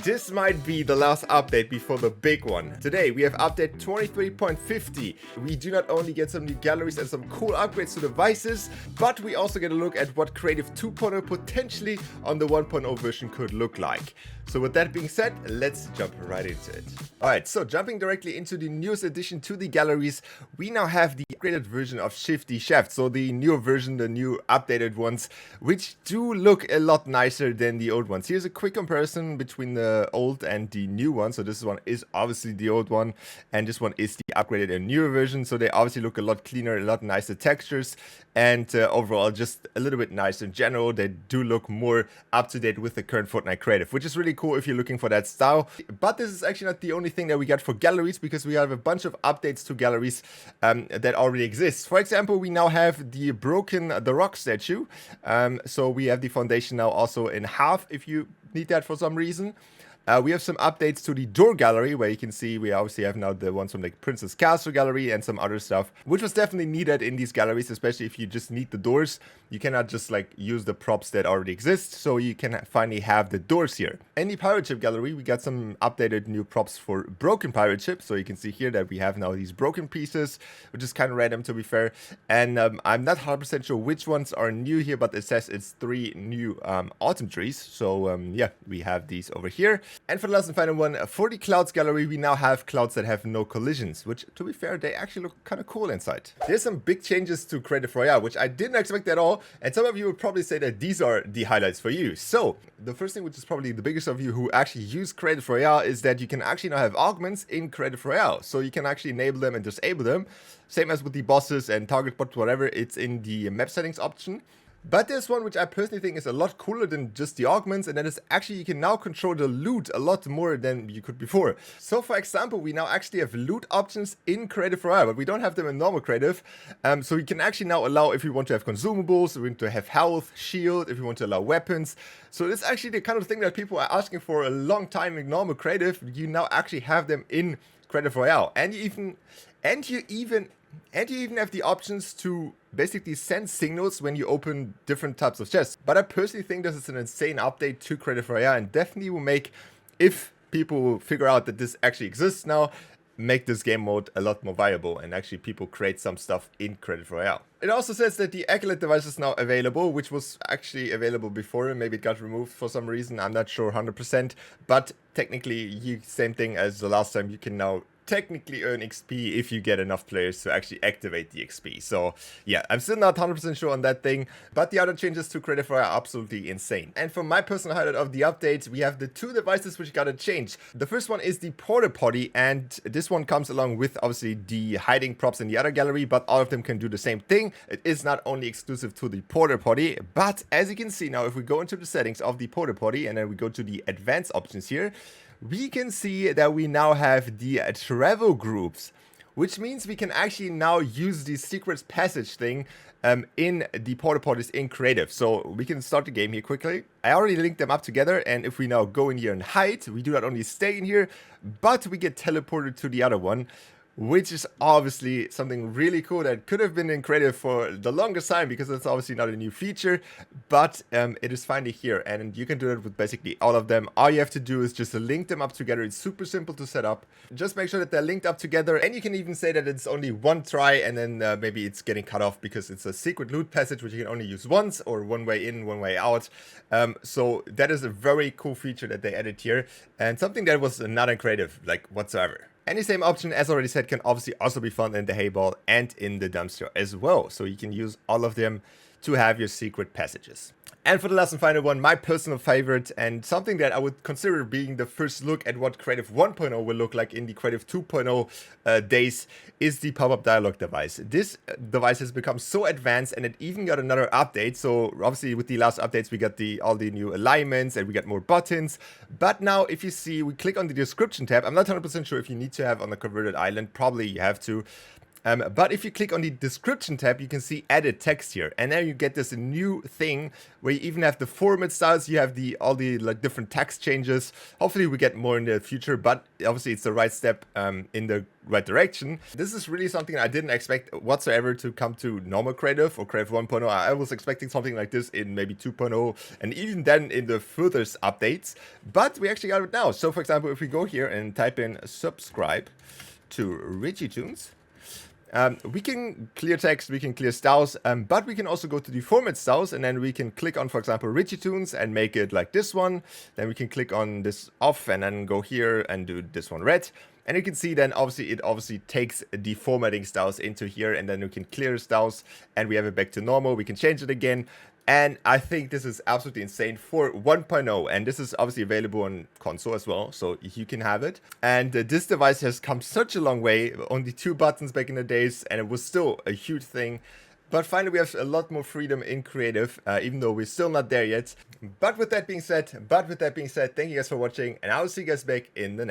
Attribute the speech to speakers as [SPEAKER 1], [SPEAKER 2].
[SPEAKER 1] This might be the last update before the big one. Today we have update 23.50. We do not only get some new galleries and some cool upgrades to devices, but we also get a look at what Creative 2.0 potentially on the 1.0 version could look like. So with that being said, let's jump right into it. Alright, so jumping directly into the newest addition to the galleries, we now have the upgraded version of Shifty Shaft. So the newer version, the new updated ones, which do look a lot nicer than the old ones. Here's a quick comparison between the old and the new one. So this one is obviously the old one, and this one is the upgraded and newer version. So they obviously look a lot cleaner, a lot nicer textures, and overall just a little bit nicer in general. They do look more up to date with the current Fortnite creative, which is really cool if you're looking for that style. But this is actually not the only thing that we got for galleries, because we have a bunch of updates to galleries that already exist. For example, we now have the The Rock statue. So we have the foundation now also in half if you need that for some reason. We have some updates to the door gallery, where you can see we obviously have now the ones from the Princess Castle gallery and some other stuff, which was definitely needed in these galleries, especially if you just need the doors. You cannot just like use the props that already exist, so you can finally have the doors here. In the pirate ship gallery, we got some updated new props for broken pirate ship, so you can see here that we have now these broken pieces, which is kind of random to be fair. And I'm not 100% sure which ones are new here, but it says it's 3 new autumn trees. So yeah, we have these over here. And for the last and final one, for the clouds gallery, we now have clouds that have no collisions, which, to be fair, they actually look kind of cool inside. There's some big changes to Creative Royale, which I didn't expect at all, and some of you would probably say that these are the highlights for you. So, the first thing, which is probably the biggest of you who actually use Creative Royale, is that you can actually now have augments in Creative Royale. So you can actually enable them and disable them. Same as with the bosses and target bot, whatever, it's in the map settings option. But there's one which I personally think is a lot cooler than just the augments, and that is actually you can now control the loot a lot more than you could before. So for example, we now actually have loot options in Creative Royale, but we don't have them in normal Creative. So we can actually now allow, if we want to have consumables, we want to have health, shield, if we want to allow weapons. So this is actually the kind of thing that people are asking for a long time in normal Creative. You now actually have them in Creative Royale, and you even have the options to basically send signals when you open different types of chests. But I personally think this is an insane update to Creative Royale, and definitely will make, if people will figure out that this actually exists now, make this game mode a lot more viable, and actually people create some stuff in Creative Royale. It also says that the Acolyte device is now available, which was actually available before, and maybe it got removed for some reason. I'm not sure 100%, but technically, same thing as the last time, you can now technically earn XP if you get enough players to actually activate the XP. So yeah, I'm still not 100% sure on that thing, but the other changes to Creative Royale are absolutely insane. And for my personal highlight of the update, we have the 2 devices which gotta change. The first one is the porta-potty, and this one comes along with obviously the hiding props in the other gallery, but all of them can do the same thing. It is not only exclusive to the porta-potty, but as you can see now, if we go into the settings of the porta-potty and then we go to the advanced options here, we can see that we now have the travel groups, which means we can actually now use the secret passage thing in the porta-potties in Creative. So we can start the game here quickly. I already linked them up together, and if we now go in here and hide, we do not only stay in here, but we get teleported to the other one, which is obviously something really cool that could have been in Creative for the longest time, because it's obviously not a new feature, but it is finally here, and you can do it with basically all of them. All you have to do is just link them up together. It's super simple to set up. Just make sure that they're linked up together, and you can even say that it's only one try, and then maybe it's getting cut off because it's a secret loot passage which you can only use once, or one way in, one way out. So that is a very cool feature that they added here, and something that was not in Creative like whatsoever. And the same option, as already said, can obviously also be found in the Hayball and in the Dumpster as well. So you can use all of them to have your secret passages. And for the last and final one, my personal favorite, and something that I would consider being the first look at what Creative 1.0 will look like in the Creative 2.0 days, is the pop-up dialog device. This device has become so advanced, and it even got another update. So obviously with the last updates, we got all the new alignments, and we got more buttons. But now if you see, we click on the description tab. I'm not 100% sure if you need to have on the converted island. Probably you have to. But if you click on the description tab, you can see edit text here, and then you get this new thing where you even have the format styles, you have all the like different text changes. Hopefully we get more in the future, but obviously it's the right step in the right direction. This is really something I didn't expect whatsoever to come to normal Creative or Creative 1.0. I was expecting something like this in maybe 2.0 and even then in the furthest updates, but we actually got it now. So for example, if we go here and type in subscribe to Richie Tunes, we can clear text, we can clear styles, but we can also go to the format styles, and then we can click on, for example, Richie Tunes and make it like this one. Then we can click on this off and then go here and do this one red. And you can see then it obviously takes the formatting styles into here, and then we can clear styles and we have it back to normal. We can change it again. And I think this is absolutely insane for 1.0, and this is obviously available on console as well, so you can have it. And this device has come such a long way, only 2 buttons back in the days, and it was still a huge thing. But finally we have a lot more freedom in Creative, even though we're still not there yet. But with that being said, thank you guys for watching, and I will see you guys back in the next